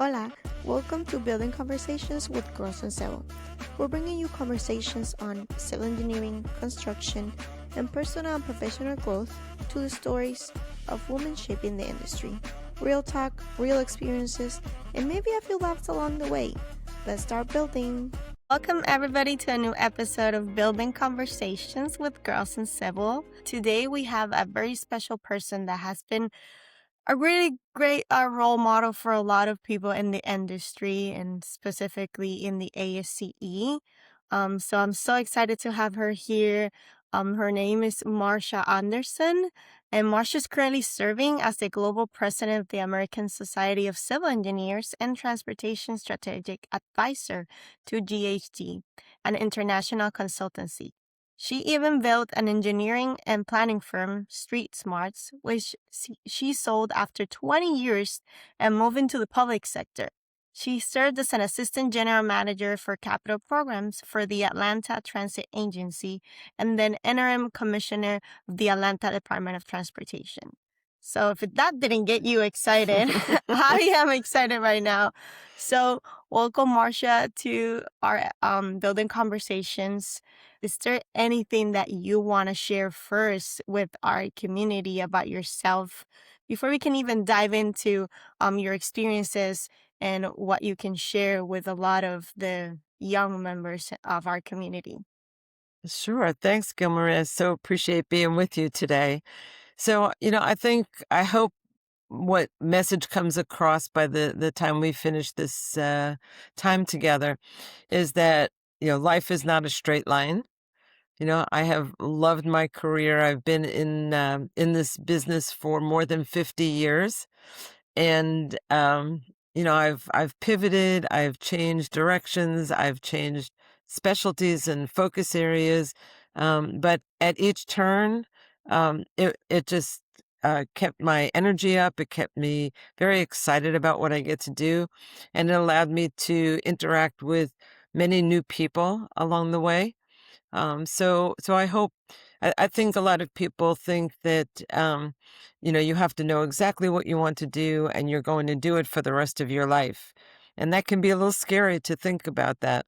Hola, welcome to Building Conversations with Girls in Civil. We're bringing you conversations on civil engineering, construction, and personal and professional growth to the stories of women shaping the industry. Real talk, real experiences, and maybe a few laughs along the way. Let's start building. Welcome everybody to a new episode of Building Conversations with Girls in Civil. Today we have a very special person that has been a really great role model for a lot of people in the industry and specifically in the ASCE. So I'm so excited to have her here. Her name is Marsha Anderson, and Marsha is currently serving as the global president of the American Society of Civil Engineers and Transportation Strategic Advisor to GHD, an international consultancy. She even built an engineering and planning firm, Street Smarts, which she sold after 20 years and moved into the public sector. She served as an assistant general manager for capital programs for the Atlanta Transit Agency and then interim commissioner of the Atlanta Department of Transportation. So if that didn't get you excited, I am excited right now. So welcome, Marsha, to our Building Conversations. Is there anything that you want to share first with our community about yourself before we can even dive into your experiences and what you can share with a lot of the young members of our community? Sure. Thanks, Gilmaria. So appreciate being with you today. So, I hope what message comes across by the time we finish this time together is that, life is not a straight line. I have loved my career. I've been in this business for more than 50 years. And, I've pivoted, I've changed directions, I've changed specialties and focus areas. But at each turn, it just kept my energy up. It kept me very excited about what I get to do. And it allowed me to interact with many new people along the way. So I hope, I think a lot of people think that, you have to know exactly what you want to do and you're going to do it for the rest of your life. And that can be a little scary to think about that.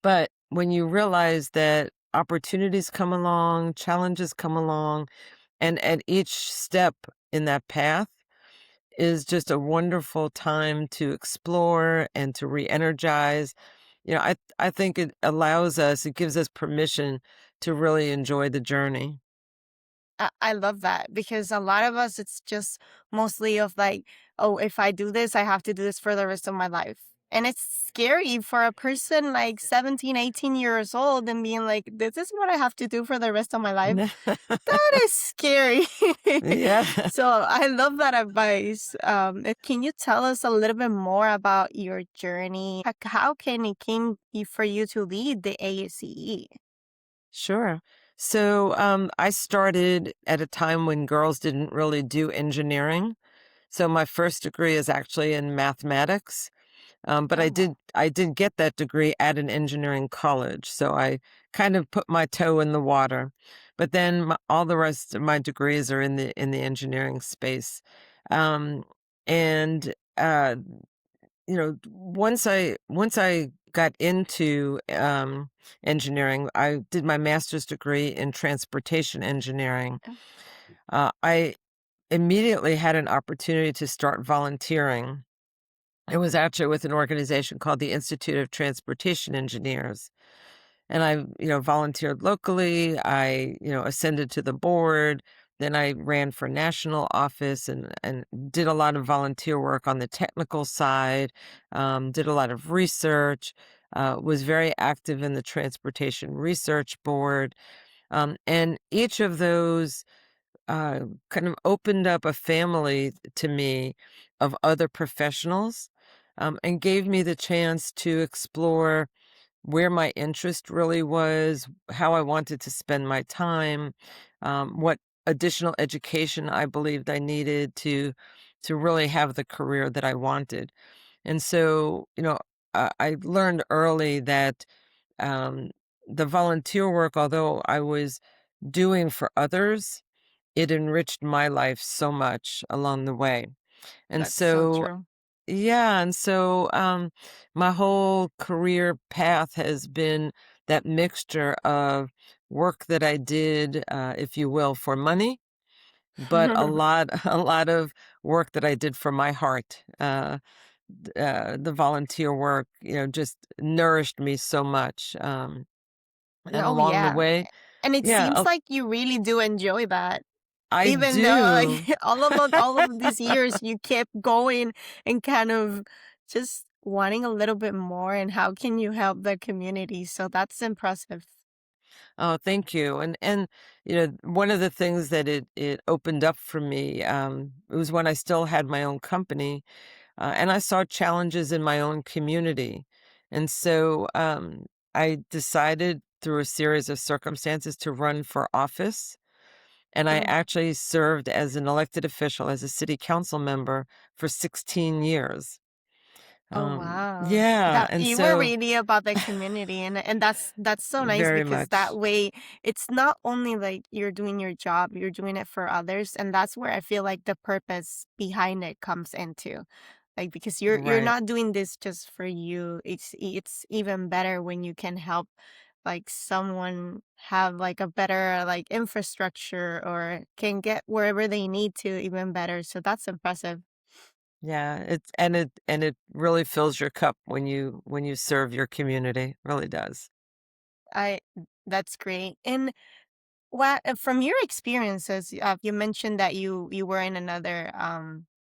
But when you realize that opportunities come along, challenges come along, and at each step in that path is just a wonderful time to explore and to re-energize. I think it gives us permission to really enjoy the journey. I love that because a lot of us, it's just mostly of like, oh, if I do this, I have to do this for the rest of my life. And it's scary for a person like 17, 18 years old and being like, this is what I have to do for the rest of my life. That is scary. Yeah. So I love that advice. Can you tell us a little bit more about your journey? How can it came for you to lead the ASCE? Sure. So I started at a time when girls didn't really do engineering. So my first degree is actually in mathematics. But Oh, I did get that degree at an engineering college. So I kind of put my toe in the water. But then all the rest of my degrees are in the engineering space. Um, and once I got into engineering, I did my master's degree in transportation engineering. oh, I immediately had an opportunity to start volunteering. It was actually with an organization called the Institute of Transportation Engineers. And I, volunteered locally. I, ascended to the board. Then I ran for national office and did a lot of volunteer work on the technical side, did a lot of research, was very active in the Transportation Research Board. And each of those kind of opened up a family to me of other professionals, and gave me the chance to explore where my interest really was, how I wanted to spend my time, what additional education I believed I needed to really have the career that I wanted. And so, I learned early that um, the volunteer work, although I was doing for others, it enriched my life so much along the way. And that's so so, true. Yeah, and so my whole career path has been that mixture of work that I did, if you will, for money, but a lot a lot of work that I did for my heart. The volunteer work, just nourished me so much. And Oh, along the yeah. way, And it yeah, seems like you really do enjoy that. I Even though like do. all of these years you kept going and kind of just wanting a little bit more and how can you help the community? So that's impressive. Oh, thank you. And one of the things that it opened up for me, it was when I still had my own company, and I saw challenges in my own community, and so I decided through a series of circumstances to run for office, and I Mm. actually served as an elected official, as a city council member for 16 years. Oh wow. Yeah, That and you were so really about the community and that's so nice very because that much way it's not only like you're doing your job, you're doing it for others and that's where I feel like the purpose behind it comes into. Like because you're right. not doing this just for you. It's even better when you can help like someone have like a better like infrastructure or can get wherever they need to even better. So that's impressive. Yeah, it really fills your cup when you serve your community, really does. I That's great. And what from your experiences, you mentioned that you were in another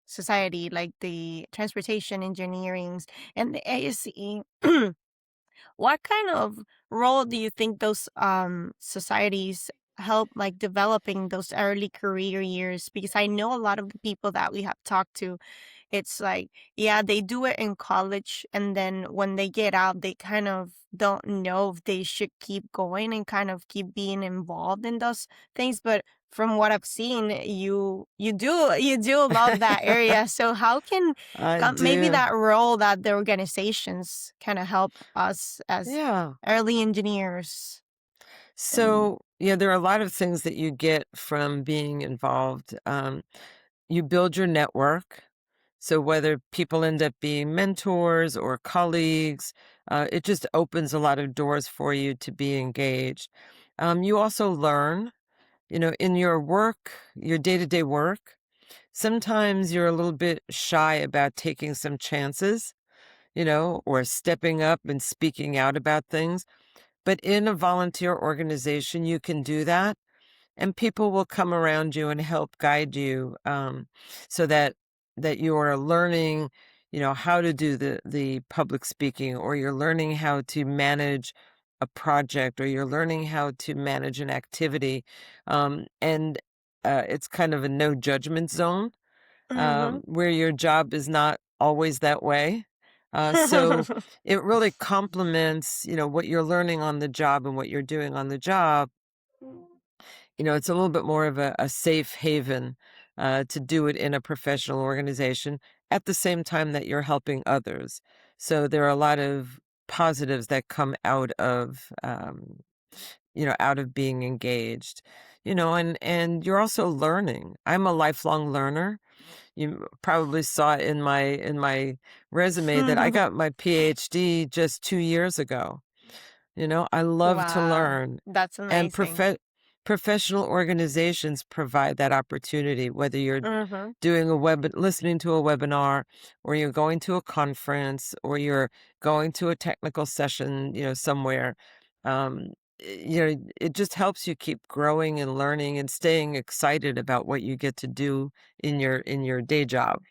society like the transportation engineerings and the ASCE. What kind of role do you think those societies help like developing those early career years? Because I know a lot of the people that we have talked to, it's like, yeah, they do it in college, and then when they get out, they kind of don't know if they should keep going and kind of keep being involved in those things. But from what I've seen, you do love that area. So how can I maybe do. that role that the organizations kind of help us as Yeah. early engineers and So, yeah, there are a lot of things that you get from being involved. You build your network. So whether people end up being mentors or colleagues, it just opens a lot of doors for you to be engaged. You also learn, in your work, your day-to-day work. Sometimes you're a little bit shy about taking some chances, or stepping up and speaking out about things. But in a volunteer organization, you can do that, and people will come around you and help guide you, so that you are learning, how to do the public speaking, or you're learning how to manage a project, or you're learning how to manage an activity, and it's kind of a no judgment zone, Mhm. where your job is not always that way. So it really complements, what you're learning on the job and what you're doing on the job. It's a little bit more of a safe haven, to do it in a professional organization at the same time that you're helping others. So there are a lot of positives that come out of being engaged, and you're also learning. I'm a lifelong learner. You probably saw it in my resume that I got my PhD just 2 years ago. I love to Wow, learn, that's and amazing. professional organizations provide that opportunity, whether you're Mhm. doing listening to a webinar, or you're going to a conference, or you're going to a technical session, somewhere. Um, it just helps you keep growing and learning and staying excited about what you get to do in your day job.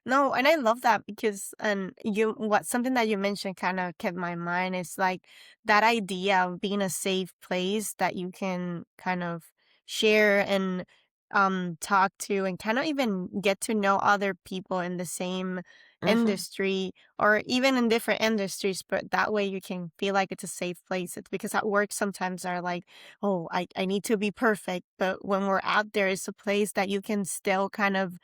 No, and I love that because and you what something that you mentioned kind of kept my mind is like that idea of being a safe place that you can kind of share and talk to and kind of even get to know other people in the same Mhm. industry or even in different industries, but that way you can feel like it's a safe place. It's because at work sometimes are like, oh, I need to be perfect, but when we're out there it's a place that you can still kind of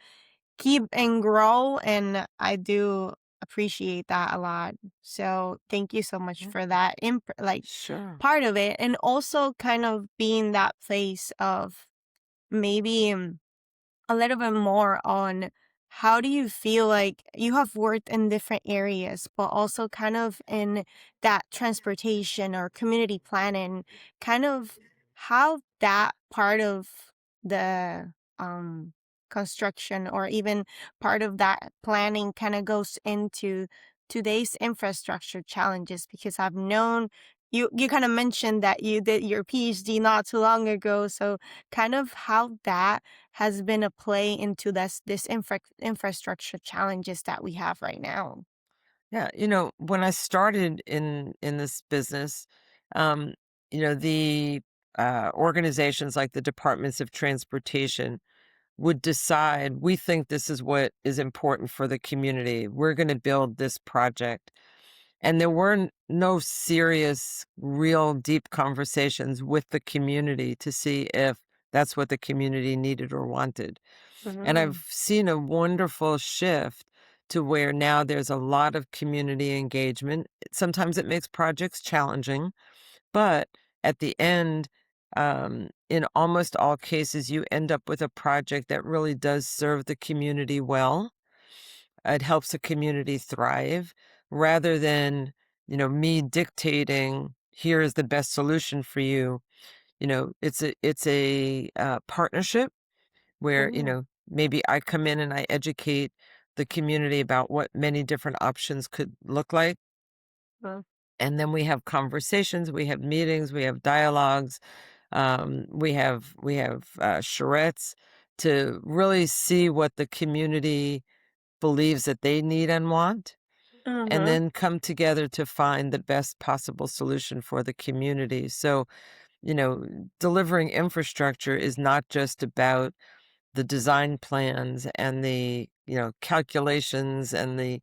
keep and grow, and I do appreciate that a lot. So thank you so much Yeah, for that like sure. part of it, and also kind of being that place of maybe a little bit more on how do you feel like you have worked in different areas, but also kind of in that transportation or community planning, kind of how that part of the construction or even part of that planning kind of goes into today's infrastructure challenges? Because I've known you kind of mentioned that you did your PhD not too long ago, so kind of how that has been a play into this infrastructure challenges that we have right now. Yeah, when I started in this business, um, the organizations like the departments of transportation would decide, we think this is what is important for the community. We're going to build this project. And there were no serious, real deep conversations with the community to see if that's what the community needed or wanted. And Mhm. I've seen a wonderful shift to where now there's a lot of community engagement. Sometimes it makes projects challenging, but at the end, in almost all cases, you end up with a project that really does serve the community well. It helps the community thrive rather than, me dictating, here is the best solution for you. It's a partnership where, Mhm. maybe I come in and I educate the community about what many different options could look like. Well, And then we have conversations, we have meetings, we have dialogues, we have charrettes to really see what the community believes that they need and want, and mhm. then come together to find the best possible solution for the community. So, delivering infrastructure is not just about the design plans and the, calculations and the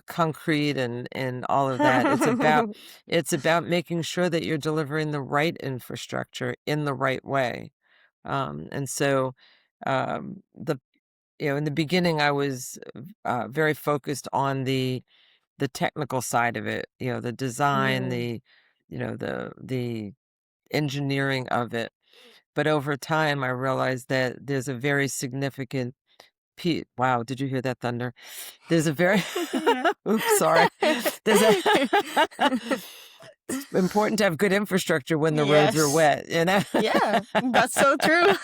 concrete and all of that. It's about making sure that you're delivering the right infrastructure in the right way. And so the in the beginning I was very focused on the technical side of it, the design, Mm. the engineering of it. But over time, I realized that there's a very significant wow, did you hear that thunder? There's a very Yeah. oops, sorry. There's a it's important to have good infrastructure when the roads are Yes. wet, you know? Yeah, that's so true.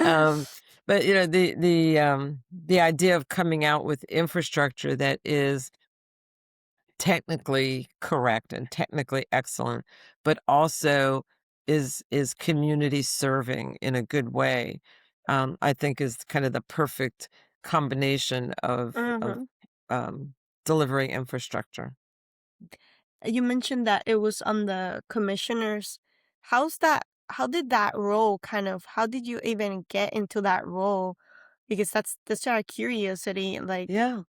Um, but, the idea of coming out with infrastructure that is technically correct and technically excellent, but also is community serving in a good way, I think is kind of the perfect combination of Mhm. um, delivering infrastructure. You mentioned that it was on the commissioners. How did that role kind of how did you even get into that role? Because that's our curiosity. Like Yeah.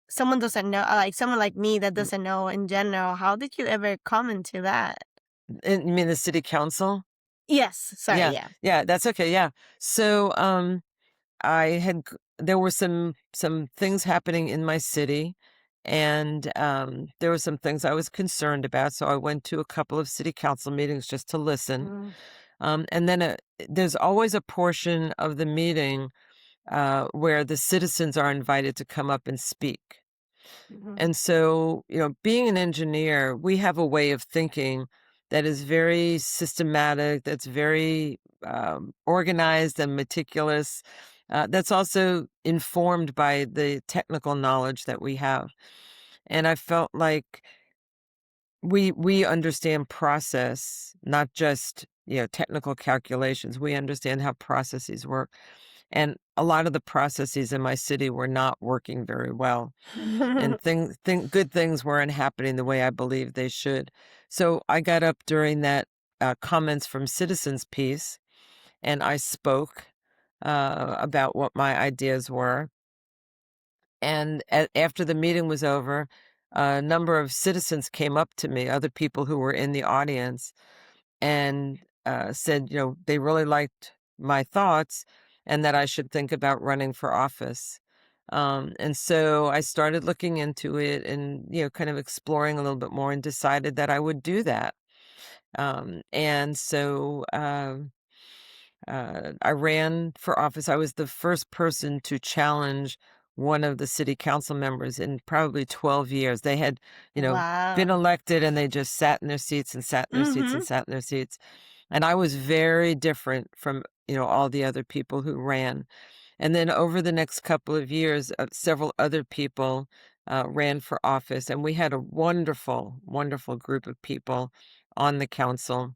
someone doesn't know, like someone like me that doesn't know in general, how did you ever come into that? And you mean the city council? Yes, sorry, Yeah. yeah. Yeah, that's okay. Yeah. So there were some things happening in my city, and there were some things I was concerned about, so I went to a couple of city council meetings just to listen. Mm, And then there's always a portion of the meeting where the citizens are invited to come up and speak. mhm. And so, being an engineer, we have a way of thinking that is very systematic, that's very organized and meticulous, that's also informed by the technical knowledge that we have. And I felt like we understand process, not just, technical calculations. We understand how processes work. And a lot of the processes in my city were not working very well, and good things weren't happening the way I believed they should. So I got up during that comments from citizens piece, and I spoke about what my ideas were. And after the meeting was over, a number of citizens came up to me, other people who were in the audience, and said, they really liked my thoughts and that I should think about running for office. And so I started looking into it and, kind of exploring a little bit more and decided that I would do that. And so I ran for office. I was the first person to challenge one of the city council members in probably 12 years. They had, you know, been Wow. elected and they just sat in their seats and sat in their seats and Mhm. sat in their seats. And I was very different from, all the other people who ran. And then over the next couple of years, several other people ran for office, and we had a wonderful, wonderful group of people on the council,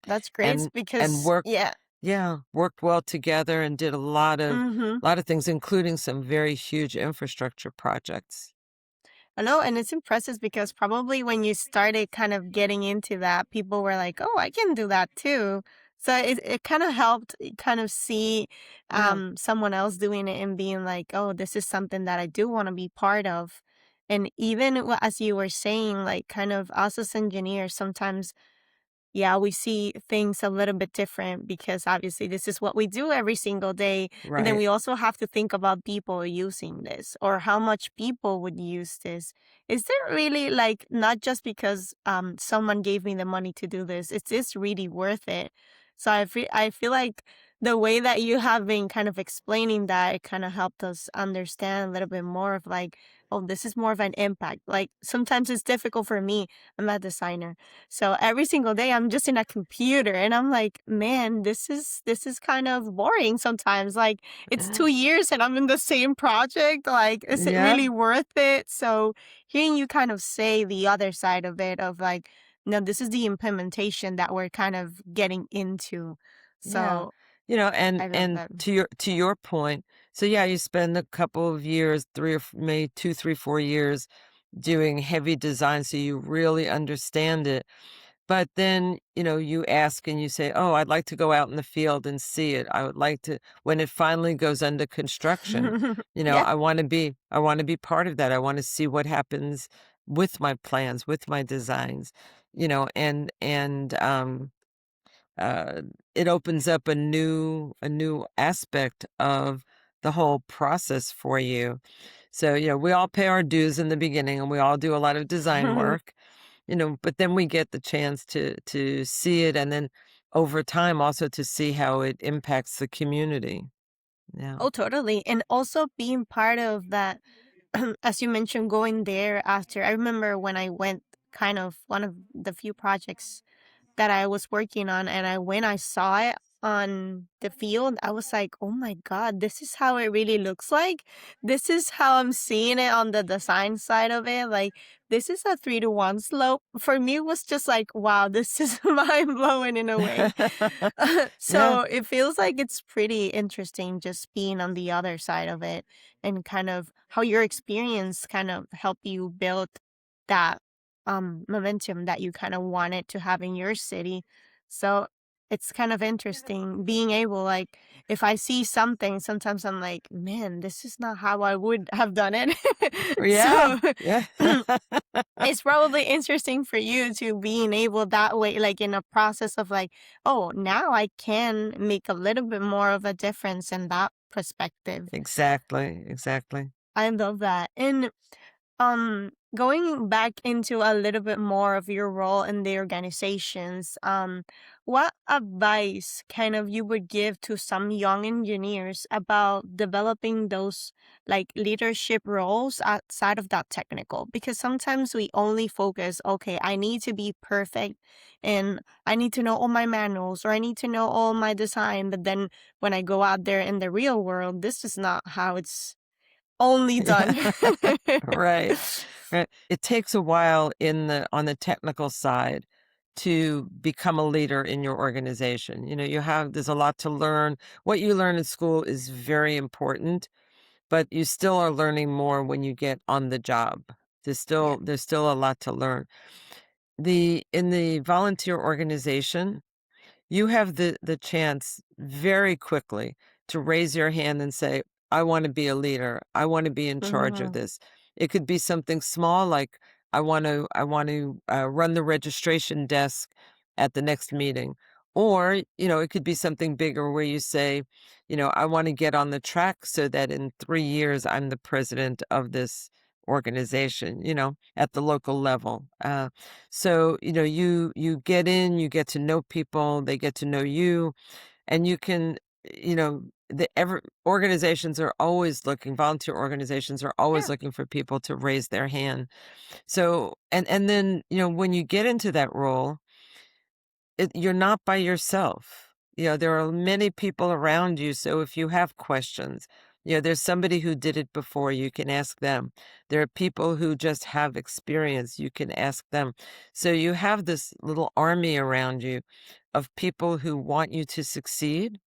That's great and and because worked, yeah. yeah, worked well together and did a lot of Mhm. things, including some very huge infrastructure projects. I know, and it's impressive because probably when you started kind of getting into that, people were like, "Oh, I can do that too." So it kind of helped kind of see Yeah, someone else doing it and being like, "Oh, this is something that I do want to be part of." And even as you were saying, like kind of us as engineers, sometimes yeah, we see things a little bit different because obviously this is what we do every single day. And then right, we also have to think about people using this or how much people would use this. Is there really like not just because someone gave me the money to do this, is this really worth it? So I feel like the way that you have been kind of explaining that it kind of helped us understand a little bit more of like, oh, this is more of an impact. Like sometimes it's difficult for me. I'm a designer. So every single day I'm just in a computer and I'm like, man, this is kind of boring sometimes. Like it's 2 years and I'm in the same project. Like, is it yeah, really worth it? So hearing you kind of say the other side of it of like, no, this is the implementation that we're kind of getting into. yeah. So And I love that. to your point, so yeah, you spend a couple of years, maybe 2, 3, 4 years doing heavy design, so you really understand it. But then, you ask and you say, "Oh, I'd like to go out in the field and see it. I would like to," when it finally goes under construction, Yeah. I want to be part of that. I want to see what happens with my plans, with my designs, and uh, it opens up a new aspect of the whole process for you. So, we all pay our dues in the beginning and we all do a lot of design work, but then we get the chance to see it, and then over time also to see how it impacts the community. Yeah. Oh, totally. And also being part of that, as you mentioned, going there after. I remember when I went, kind of one of the few projects that I was working on, and when I saw it on the field, I was like, "Oh my God, this is how it really looks like. This is how I'm seeing it on the design side of it. Like, this is a 3-to-1 slope." For me, it was just like, "Wow, this is mind blowing in a way." Yeah, So it feels like it's pretty interesting just being on the other side of it and kind of how your experience kind of helped you build that momentum that you kind of wanted to have in your city. So it's kind of interesting being able, like, if I see something, sometimes I'm like, man, this is not how I would have done it. yeah, So yeah. it's probably interesting for you to being able that way, like in a process of like, oh, now I can make a little bit more of a difference in that perspective. Exactly, exactly. I love that. And going back into a little bit more of your role in the organizations, what advice kind of you would give to some young engineers about developing those like leadership roles outside of that technical? Because sometimes we only focus, okay, I need to be perfect and I need to know all my manuals or I need to know all my design. But then when I go out there in the real world, this is not how it's only done. Yeah. Right. Right. It takes a while on the technical side to become a leader in your organization. There's a lot to learn. What you learn in school is very important, but you still are learning more when you get on the job. Yeah. There's still a lot to learn. In the volunteer organization, you have the chance very quickly to raise your hand and say, "I wanna be a leader. I wanna be in charge of Mhm. this." It could be something small like, I want to run the registration desk at the next meeting." Or, it could be something bigger where you say, "I wanna get on the track so that in 3 years, I'm the president of this organization," at the local level. So, you get in, you get to know people, they get to know you, and you can, you know, the ever organizations are always looking, volunteer organizations are always Yeah. looking for people to raise their hand. So, and then, when you get into that role, you're not by yourself. There are many people around you. So if you have questions, there's somebody who did it before, you can ask them. There are people who just have experience, you can ask them. So you have this little army around you of people who want you to succeed,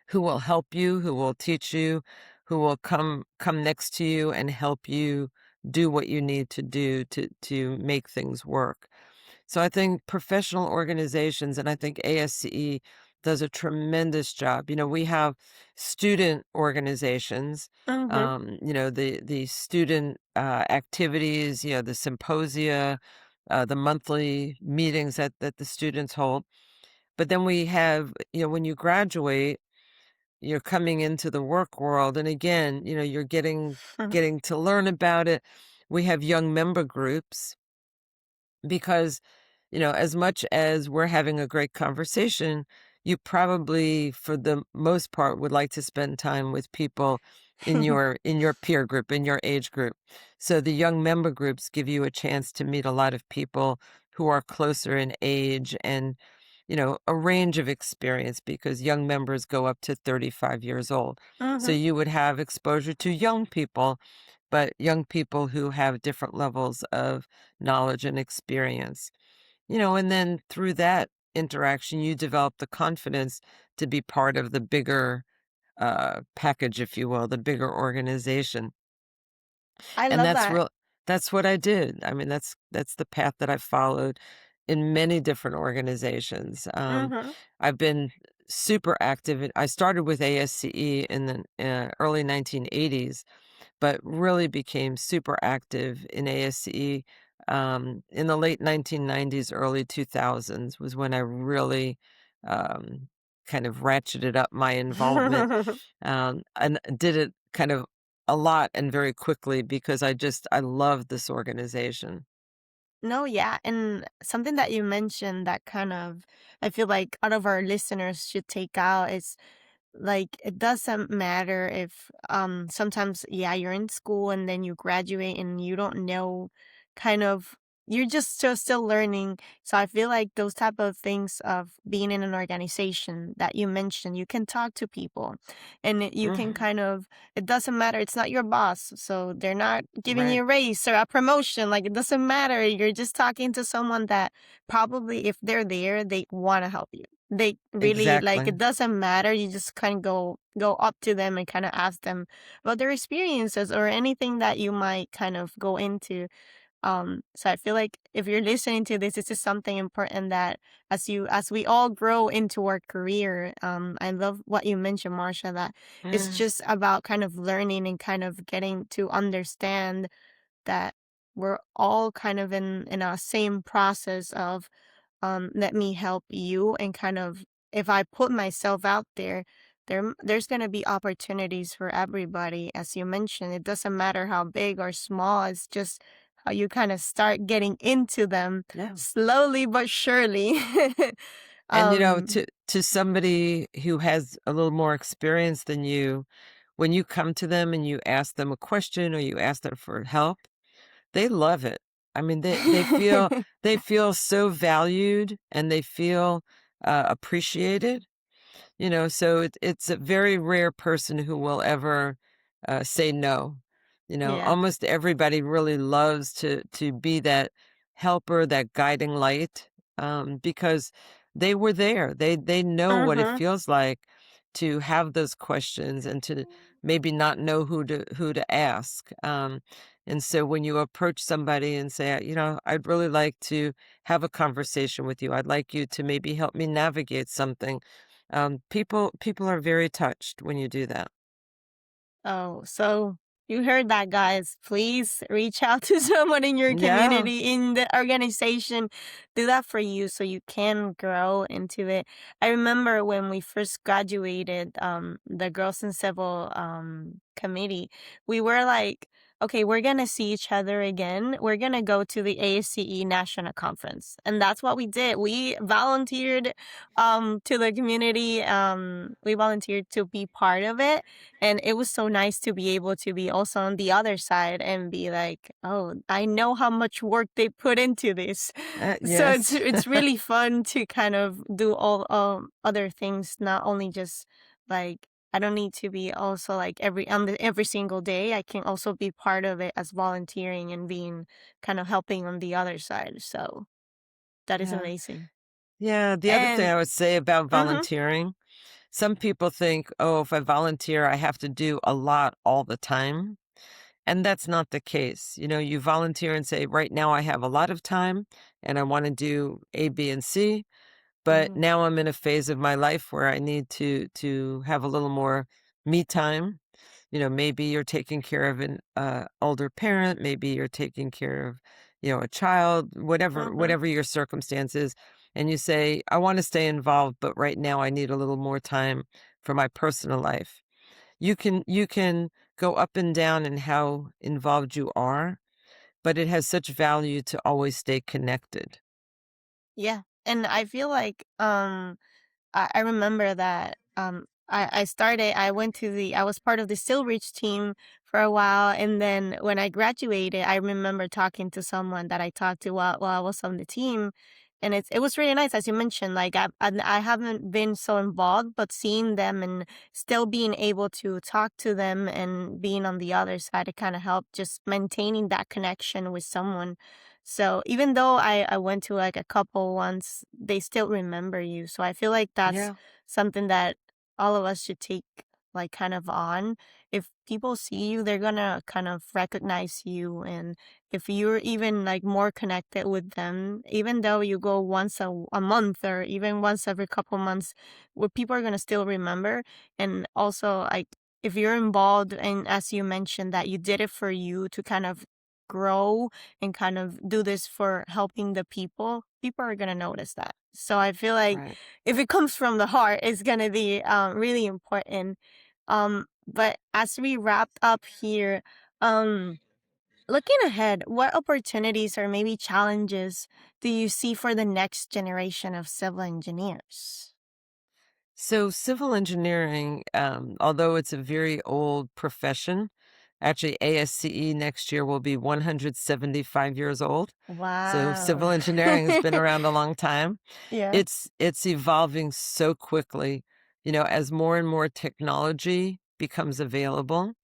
who will help you, who will teach you, who will come next to you and help you do what you need to do to make things work. So I think professional organizations, and I think ASCE does a tremendous job. We have student organizations, Mm-hmm. the student activities, the symposia, the monthly meetings that the students hold. But then we have, when you graduate, you're coming into the work world, and again, you're getting to learn about it. We have young member groups because, as much as we're having a great conversation, you probably, for the most part, would like to spend time with people in your peer group, in your age group. So the young member groups give you a chance to meet a lot of people who are closer in age and, a range of experience because young members go up to 35 years old. So Mm-hmm. you would have exposure to young people, but young people who have different levels of knowledge and experience. And then through that interaction, you develop the confidence to be part of the bigger package, if you will, the bigger organization. I And love that. that's what I did. I mean, that's the path that I followed in many different organizations. Mm-hmm. I've been super active. I started with ASCE in the early 1980s, but really became super active in ASCE in the late 1990s, early 2000s was when I really um, kind of ratcheted up my involvement, and did it kind of a lot and very quickly because I love this organization. No, yeah. And something that you mentioned that kind of I feel like out of our listeners should take out is like it doesn't matter if sometimes yeah you're in school and then you graduate and you don't know kind of you're just still learning. So I feel like those type of things of being in an organization that you mentioned, you can talk to people and you can Mhm. kind of it doesn't matter, it's not your boss, so they're not giving Right. you a raise or a promotion, like it doesn't matter, you're just talking to someone that probably if they're there they want to help you. They really like Exactly. it doesn't matter. You just kind of go up to them and kind of ask them about their experiences or anything that you might kind of go into. So I feel like if you're listening to this is something important that as we all grow into our career, I love what you mentioned, Marsha, that it's Mm. just about kind of learning and kind of getting to understand that we're all kind of in a same process of let me help you and kind of if I put myself out there, there's going to be opportunities for everybody. As you mentioned, it doesn't matter how big or small, it's just how you kind of start getting into them Yeah. slowly but surely. And um to somebody who has a little more experience than you, when you come to them and you ask them a question or you ask them for help, they love it. I mean, they feel so valued and they feel appreciated. So it's a very rare person who will ever say no. yeah. Almost everybody really loves to be that helper, that guiding light, because they were there. They know what it Mhm. feels like to have those questions and to maybe not know who to ask. And so when you approach somebody and say, I'd really like to have a conversation with you. I'd like you to maybe help me navigate something. People are very touched when you do that. Oh, so you heard that, guys. Please reach out to someone in your Yeah. community, in the organization. Do that for you so you can grow into it. I remember when we first graduated, the Girls in Civil committee, we were like okay, we're going to see each other again. We're going to go to the ASCE National Conference. And that's what we did. We volunteered to the community. We volunteered to be part of it. And it was so nice to be able to be also on the other side and be like, oh, I know how much work they put into this. So Yes. it's really fun to kind of do all other things, not only just like I don't need to be also like every single day. I can also be part of it as volunteering and being kind of helping on the other side. So that is Yeah. amazing. Yeah. The other thing And I would say about mhm, volunteering, some people think, oh, if I volunteer, I have to do a lot all the time. And that's not the case. You volunteer and say, right now I have a lot of time and I want to do A, B, and C. But mhm, now I'm in a phase of my life where I need to have a little more me time. Maybe you're taking care of an older parent, maybe you're taking care of, a child, whatever mhm. whatever your circumstances, and you say, I want to stay involved, but right now I need a little more time for my personal life. You can go up and down in how involved you are, but it has such value to always stay connected. Yeah. And I feel like I remember that I went to I was part of the Still Reach team for a while. And then when I graduated, I remember talking to someone that I talked to while I was on the team. And it was really nice, as you mentioned. Like I haven't been so involved, but seeing them and still being able to talk to them and being on the other side, it kind of helped just maintaining that connection with someone. So even though I went to like a couple once, they still remember you. So I feel like that's Yeah, something that all of us should take like kind of on. If people see you, they're gonna kind of recognize you. And if you're even like more connected with them, even though you go once a month or even once every couple months, where people are gonna still remember. And also like if you're involved and as you mentioned that you did it for you to kind of grow and kind of do this for helping the people are gonna notice that. So I feel like right. if it comes from the heart, it's gonna be really important. But as we wrap up here, um, looking ahead, what opportunities or maybe challenges do you see for the next generation of civil engineers? So civil engineering, although it's a very old profession, actually ASCE next year will be 175 years old. So Wow. civil engineering has been around a long time. Yeah. It's evolving so quickly. As more and more technology becomes available,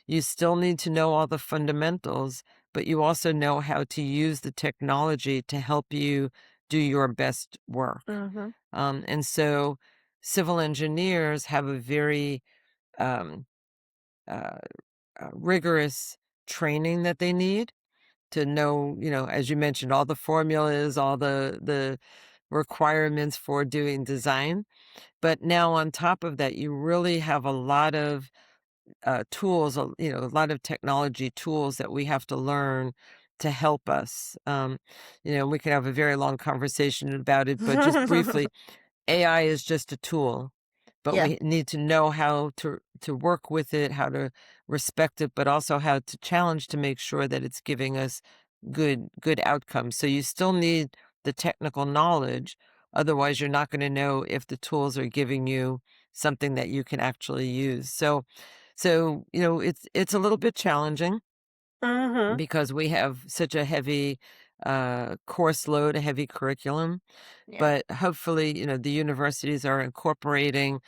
you still need to know all the fundamentals, but you also know how to use the technology to help you do your best work. Mm-hmm. And so civil engineers have a very um, uh, rigorous training that they need to know, as you mentioned, all the formulas, all the requirements for doing design. But now on top of that, you really have a lot of tools, a lot of technology tools that we have to learn to help us. We could have a very long conversation about it, but just briefly, AI is just a tool, but Yeah. we need to know how to work with it, how to respect it, but also how to challenge to make sure that it's giving us good outcomes. So you still need the technical knowledge, otherwise you're not going to know if the tools are giving you something that you can actually use. So it's a little bit challenging Mm-hmm. because we have such a heavy course load, a heavy curriculum, Yeah. but hopefully, the universities are incorporating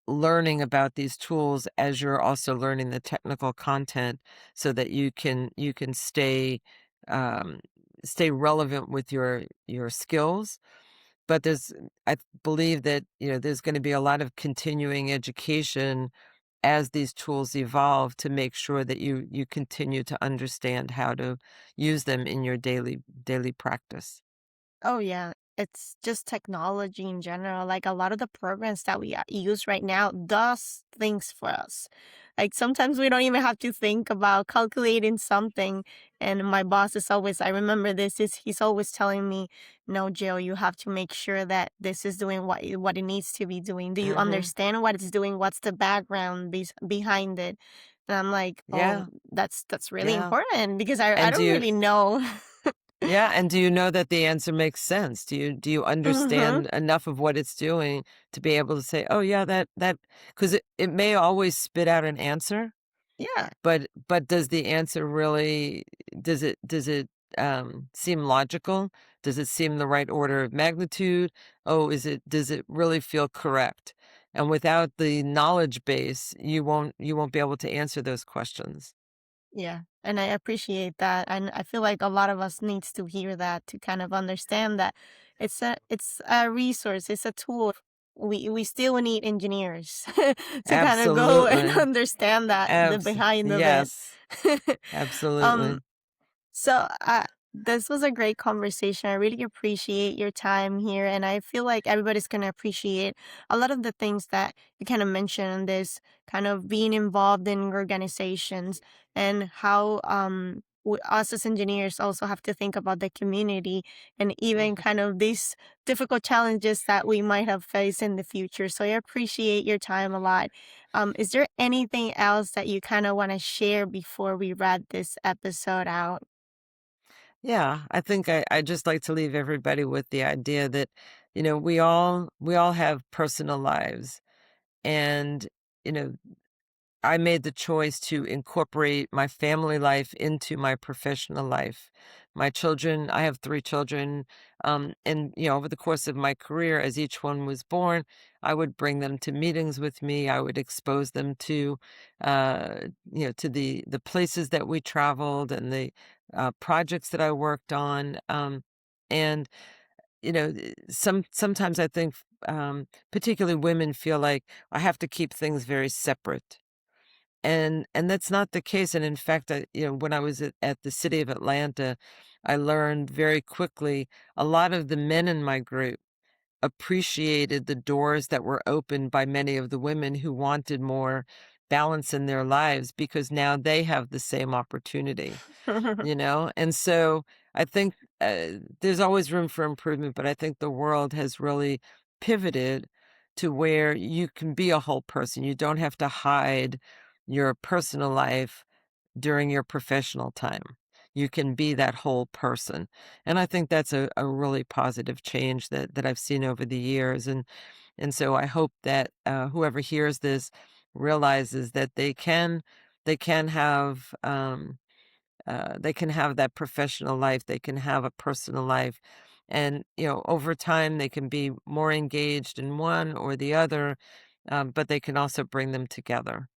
learning about these tools as you're also learning the technical content so that you can um, stay relevant with your skills. But I believe that, there's going to be a lot of continuing education as these tools evolve to make sure that you continue to understand how to use them in your daily practice. Oh yeah, it's just technology in general. Like a lot of the programs that we use right now does things for us. Like sometimes we don't even have to think about calculating something. And my boss is always, I remember this is he's always telling me, "No, Jill, you have to make sure that this is doing what it needs to be doing. Do you Hmm. understand what it's doing? What's the background behind it?" And I'm like, oh, Yeah. that's really Yeah. important because I And do don't you really know. yeah, and do you know that the answer makes sense? Do you Hmm. understand enough of what it's doing to be able to say, "Oh, yeah, that," 'cause it may always spit out an answer, Yeah. but does the answer really does it, seem logical? Does it seem the right order of magnitude? Oh, does it really feel correct? And without the knowledge base, you won't be able to answer those questions. Yeah, and I appreciate that, and I feel like a lot of us needs to hear that to kind of understand that it's a resource, it's a tool. We still need engineers to kind of go and Absolutely. understand that the behind of it. Yes, um, absolutely. so, this was a great conversation. I really appreciate your time here, and I feel like everybody's gonna appreciate a lot of the things that you kind of mentioned. This kind of being involved in organizations and how us as engineers also have to think about the community and even kind of these difficult challenges that we might have faced in the future. So I appreciate your time a lot. Is there anything else that you kind of want to share before we wrap this episode out? Yeah, I think I just like to leave everybody with the idea that, we all have personal lives, and, you know, I made the choice to incorporate my family life into my professional life. My children, I have 3 children, and, over the course of my career, as each one was born, I would bring them to meetings with me. I would expose them to the places that we traveled and the projects that I worked on. And sometimes I think, particularly women feel like I have to keep things very separate, and that's not the case. And in fact, when I was at the city of Atlanta, I learned very quickly a lot of the men in my group appreciated the doors that were opened by many of the women who wanted more balance in their lives because now they have the same opportunity. And so I think there's always room for improvement, but I think the world has really pivoted to where you can be a whole person. You don't have to hide your personal life during your professional time. You can be that whole person. And I think that's a really positive change that I've seen over the years. And so I hope that whoever hears this realizes that they can have that professional life, they can have a personal life, and over time they can be more engaged in one or the other, but they can also bring them together.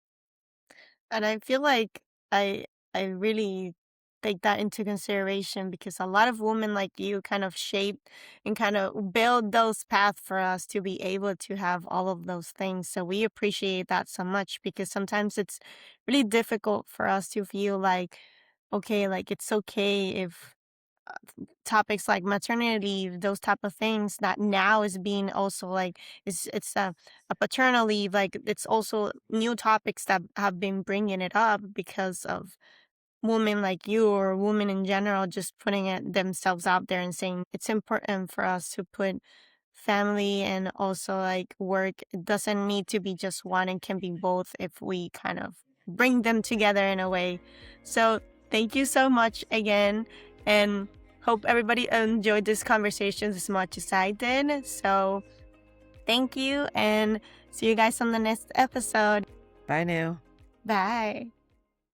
And I feel like I really take that into consideration because a lot of women like you kind of shape and kind of build those paths for us to be able to have all of those things. So we appreciate that so much because sometimes it's really difficult for us to feel like, okay, like it's okay if topics like maternity leave, those type of things that now is being also like it's a paternal leave, like it's also new topics that have been bringing it up because of women like you or women in general just putting it themselves out there and saying it's important for us to put family and also like work. It doesn't need to be just one, it can be both if we kind of bring them together in a way. So thank you so much again, and hope everybody enjoyed this conversation as much as I did. So thank you, and see you guys on the next episode. Bye now. Bye.